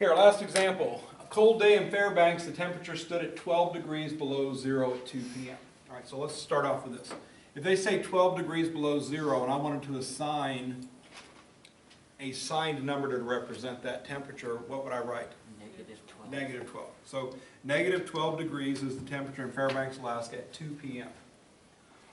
Here, last example. A cold day in Fairbanks, the temperature stood at 12 degrees below zero at 2 p.m. All right, so let's start off with this. If they say 12 degrees below zero and I wanted to assign a signed number to represent that temperature, what would I write? -12. Negative 12. So negative 12 degrees is the temperature in Fairbanks, Alaska at 2 p.m.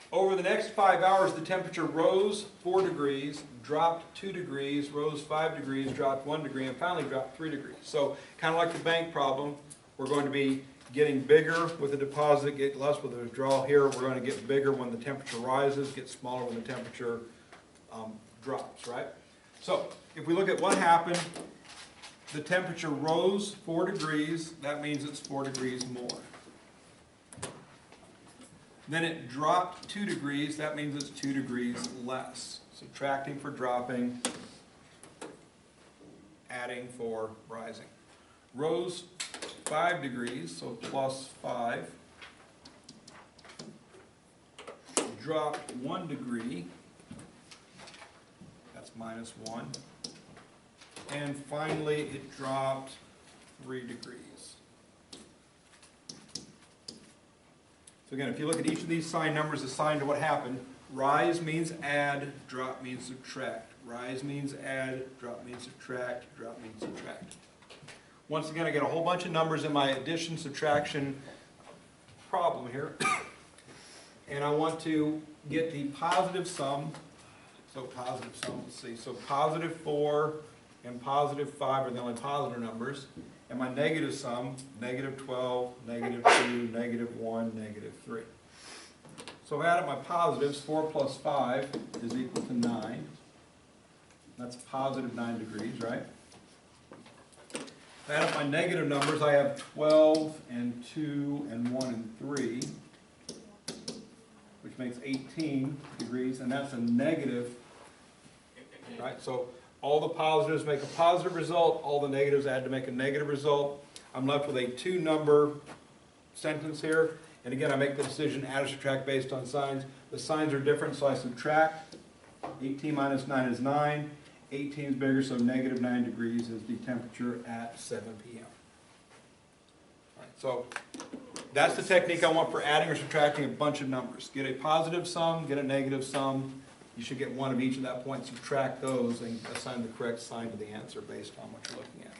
Over the next 5 hours, the temperature rose 4 degrees, dropped 2 degrees, rose 5 degrees, dropped 1 degree, and finally dropped 3 degrees. So kind of like the bank problem, we're going to be getting bigger with the deposit, get less with the withdrawal. Here, we're going to get bigger when the temperature rises, get smaller when the temperature drops, right? So if we look at what happened, the temperature rose 4 degrees, that means it's 4 degrees more. Then it dropped 2 degrees, that means it's 2 degrees less. Subtracting for dropping, adding for rising. Rose 5 degrees, so plus 5. Dropped 1 degree, that's minus 1. And finally, it dropped 3 degrees. So again, if you look at each of these sign numbers assigned to what happened, rise means add, drop means subtract. Rise means add, drop means subtract, drop means subtract. Once again, I get a whole bunch of numbers in my addition, subtraction problem here. And I want to get the positive sum. So positive sum, let's see. So positive 4 and positive 5 are the only positive numbers. And my negative sum, negative 12, negative 2, negative 1, negative 3. So if I add up my positives, 4 plus 5 is equal to 9. That's positive 9 degrees, right? If I add up my negative numbers, I have 12 and 2 and 1 and 3, which makes 18 degrees, and that's a negative, right? So all the positives make a positive result, all the negatives add to make a negative result. I'm left with a 2-number sentence here. And again, I make the decision add or subtract based on signs. The signs are different, so I subtract. 18 minus 9 is 9. 18 is bigger, so negative 9 degrees is the temperature at 7 p.m. All right, so that's the technique I want for adding or subtracting a bunch of numbers. Get a positive sum, get a negative sum. You should get one of each at that point, subtract those, and assign the correct sign to the answer based on what you're looking at.